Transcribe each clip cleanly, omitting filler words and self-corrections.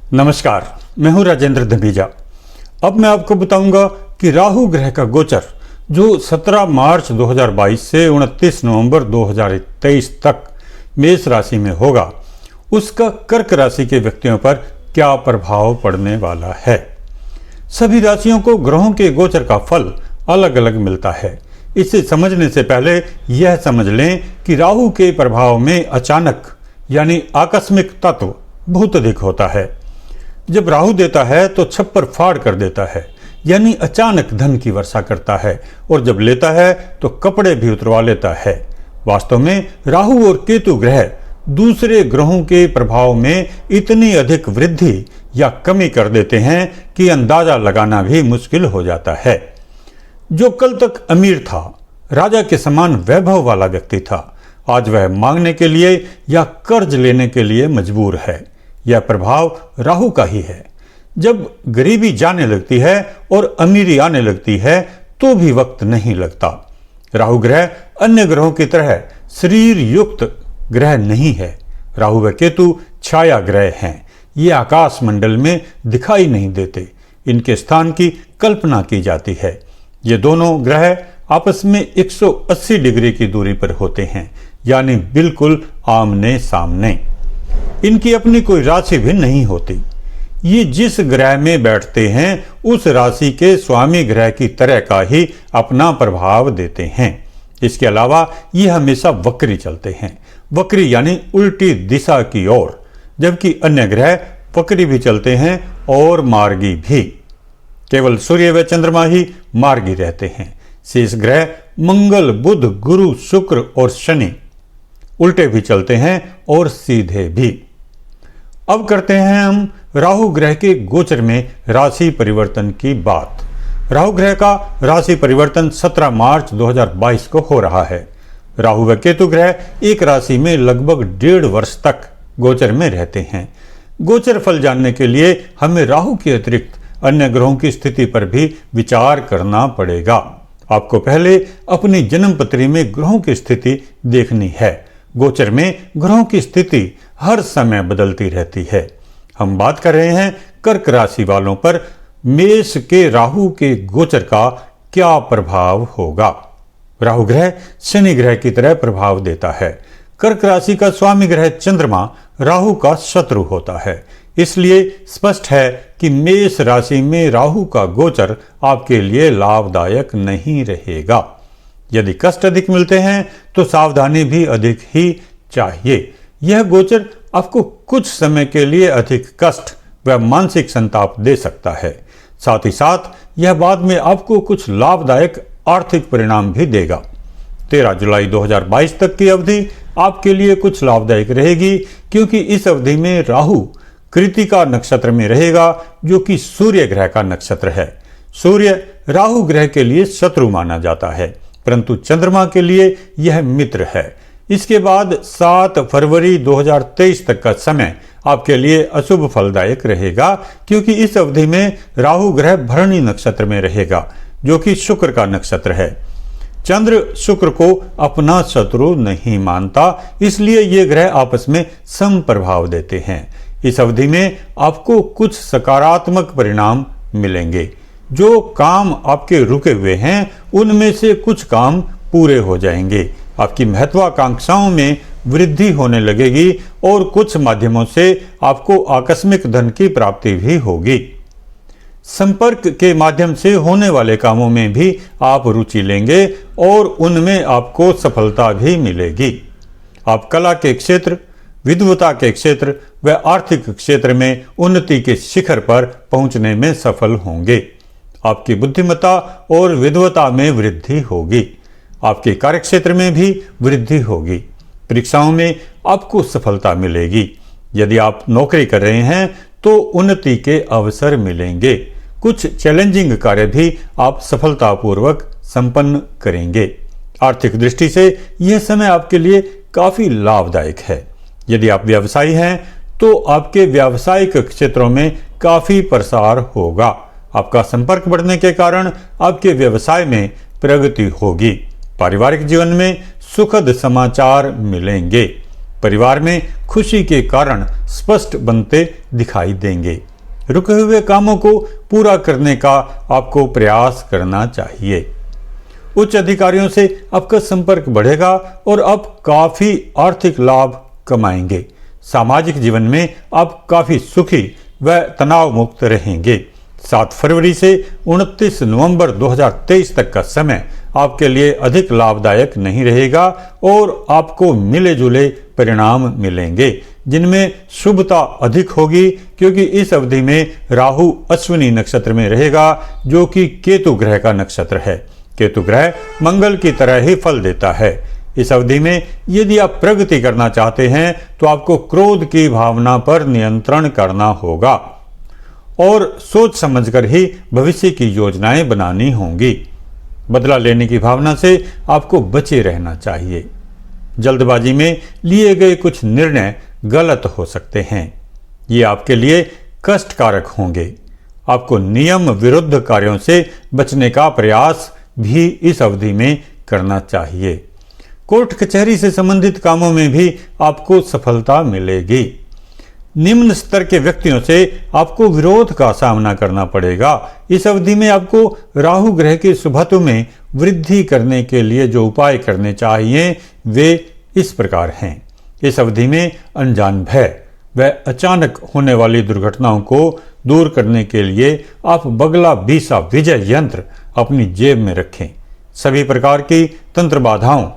नमस्कार, मैं हूं राजेंद्र धमीजा। अब मैं आपको बताऊंगा कि राहु ग्रह का गोचर जो 17 मार्च 2022 से 29 नवंबर 2023 तक मेष राशि में होगा, उसका कर्क राशि के व्यक्तियों पर क्या प्रभाव पड़ने वाला है। सभी राशियों को ग्रहों के गोचर का फल अलग अलग मिलता है। इसे समझने से पहले यह समझ लें कि राहु के प्रभाव में अचानक यानी आकस्मिक तत्व बहुत अधिक होता है। जब राहु देता है तो छप्पर फाड़ कर देता है, यानी अचानक धन की वर्षा करता है, और जब लेता है तो कपड़े भी उतरवा लेता है। वास्तव में राहु और केतु ग्रह दूसरे ग्रहों के प्रभाव में इतनी अधिक वृद्धि या कमी कर देते हैं कि अंदाजा लगाना भी मुश्किल हो जाता है। जो कल तक अमीर था, राजा के समान वैभव वाला व्यक्ति था, आज वह मांगने के लिए या कर्ज लेने के लिए मजबूर है। यह प्रभाव राहु का ही है। जब गरीबी जाने लगती है और अमीरी आने लगती है तो भी वक्त नहीं लगता। राहु ग्रह अन्य ग्रहों की तरह शरीर युक्त ग्रह नहीं है। राहु व केतु छाया ग्रह हैं। ये आकाश मंडल में दिखाई नहीं देते, इनके स्थान की कल्पना की जाती है। ये दोनों ग्रह आपस में 180 डिग्री की दूरी पर होते हैं, यानी बिल्कुल आमने सामने। इनकी अपनी कोई राशि भी नहीं होती। ये जिस ग्रह में बैठते हैं उस राशि के स्वामी ग्रह की तरह का ही अपना प्रभाव देते हैं। इसके अलावा ये हमेशा वक्री चलते हैं। वक्री यानी उल्टी दिशा की ओर, जबकि अन्य ग्रह वक्री भी चलते हैं और मार्गी भी। केवल सूर्य व चंद्रमा ही मार्गी रहते हैं। शेष ग्रह मंगल, बुध, गुरु, शुक्र और शनि उल्टे भी चलते हैं और सीधे भी। अब करते हैं हम राहु ग्रह के गोचर में राशि परिवर्तन की बात। राहु ग्रह का राशि परिवर्तन 17 मार्च 2022 को हो रहा है। राहु व केतु ग्रह एक राशि में लगभग 1.5 वर्ष तक गोचर में रहते हैं। गोचर फल जानने के लिए हमें राहु के अतिरिक्त अन्य ग्रहों की स्थिति पर भी विचार करना पड़ेगा। आपको पहले अपनी जन्म पत्री में ग्रहों की स्थिति देखनी है। गोचर में ग्रहों की स्थिति हर समय बदलती रहती है। हम बात कर रहे हैं कर्क राशि वालों पर मेष के राहु के गोचर का क्या प्रभाव होगा। राहु ग्रह शनि ग्रह की तरह प्रभाव देता है। कर्क राशि का स्वामी ग्रह चंद्रमा राहु का शत्रु होता है। इसलिए स्पष्ट है कि मेष राशि में राहु का गोचर आपके लिए लाभदायक नहीं रहेगा। यदि कष्ट अधिक मिलते हैं तो सावधानी भी अधिक ही चाहिए। यह गोचर आपको कुछ समय के लिए अधिक कष्ट व मानसिक संताप दे सकता है। साथ ही साथ यह बाद में आपको कुछ लाभदायक आर्थिक परिणाम भी देगा। 13 जुलाई 2022 तक की अवधि आपके लिए कुछ लाभदायक रहेगी, क्योंकि इस अवधि में राहु कृतिका नक्षत्र में रहेगा, जो कि सूर्य ग्रह का नक्षत्र है। सूर्य राहु ग्रह के लिए शत्रु माना जाता है, परंतु चंद्रमा के लिए यह मित्र है। इसके बाद 7 फरवरी 2023 तक का समय आपके लिए अशुभ फलदायक रहेगा, क्योंकि इस अवधि में राहु ग्रह भरणी नक्षत्र में रहेगा, जो कि शुक्र का नक्षत्र है। चंद्र शुक्र को अपना शत्रु नहीं मानता, इसलिए ये ग्रह आपस में सम प्रभाव देते हैं। इस अवधि में आपको कुछ सकारात्मक परिणाम मिलेंगे। जो काम आपके रुके हुए हैं उनमें से कुछ काम पूरे हो जाएंगे। आपकी महत्वाकांक्षाओं में वृद्धि होने लगेगी और कुछ माध्यमों से आपको आकस्मिक धन की प्राप्ति भी होगी। संपर्क के माध्यम से होने वाले कामों में भी आप रुचि लेंगे और उनमें आपको सफलता भी मिलेगी। आप कला के क्षेत्र, विद्वता के क्षेत्र व आर्थिक क्षेत्र में उन्नति के शिखर पर पहुंचने में सफल होंगे। आपकी बुद्धिमत्ता और विद्वता में वृद्धि होगी। आपके कार्यक्षेत्र में भी वृद्धि होगी। परीक्षाओं में आपको सफलता मिलेगी। यदि आप नौकरी कर रहे हैं तो उन्नति के अवसर मिलेंगे। कुछ चैलेंजिंग कार्य भी आप सफलतापूर्वक संपन्न करेंगे। आर्थिक दृष्टि से यह समय आपके लिए काफी लाभदायक है। यदि आप व्यवसायी हैं तो आपके व्यावसायिक क्षेत्रों में काफी प्रसार होगा। आपका संपर्क बढ़ने के कारण आपके व्यवसाय में प्रगति होगी। पारिवारिक जीवन में सुखद समाचार मिलेंगे। परिवार में खुशी के कारण स्पष्ट बनते दिखाई देंगे। रुके हुए कामों को पूरा करने का आपको प्रयास करना चाहिए। उच्च अधिकारियों से आपका संपर्क बढ़ेगा और आप काफी आर्थिक लाभ कमाएंगे। सामाजिक जीवन में आप काफी सुखी व तनाव मुक्त रहेंगे। 7 फरवरी से 29 नवंबर 2023 तक का समय आपके लिए अधिक लाभदायक नहीं रहेगा और आपको मिले जुले परिणाम मिलेंगे, जिनमें शुभता अधिक होगी, क्योंकि इस अवधि में राहु अश्विनी नक्षत्र में रहेगा, जो कि केतु ग्रह का नक्षत्र है। केतु ग्रह मंगल की तरह ही फल देता है। इस अवधि में यदि आप प्रगति करना चाहते हैं तो आपको क्रोध की भावना पर नियंत्रण करना होगा और सोच समझकर ही भविष्य की योजनाएं बनानी होंगी। बदला लेने की भावना से आपको बचे रहना चाहिए। जल्दबाजी में लिए गए कुछ निर्णय गलत हो सकते हैं। ये आपके लिए कष्टकारक होंगे। आपको नियम विरुद्ध कार्यों से बचने का प्रयास भी इस अवधि में करना चाहिए। कोर्ट कचहरी से संबंधित कामों में भी आपको सफलता मिलेगी। निम्न स्तर के व्यक्तियों से आपको विरोध का सामना करना पड़ेगा। इस अवधि में आपको राहु ग्रह के शुभत्व में वृद्धि करने के लिए जो उपाय करने चाहिए वे इस प्रकार हैं। इस अवधि में अनजान भय व अचानक होने वाली दुर्घटनाओं को दूर करने के लिए आप बगला बीसा विजय यंत्र अपनी जेब में रखें। सभी प्रकार की तंत्र बाधाओं,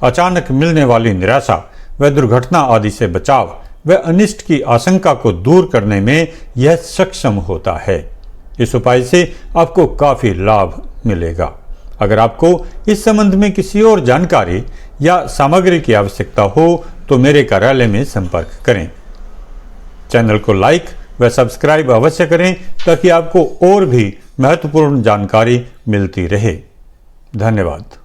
अचानक मिलने वाली निराशा व दुर्घटना आदि से बचाव व अनिष्ट की आशंका को दूर करने में यह सक्षम होता है। इस उपाय से आपको काफी लाभ मिलेगा। अगर आपको इस संबंध में किसी और जानकारी या सामग्री की आवश्यकता हो तो मेरे कार्यालय में संपर्क करें। चैनल को लाइक व सब्सक्राइब अवश्य करें ताकि आपको और भी महत्वपूर्ण जानकारी मिलती रहे। धन्यवाद।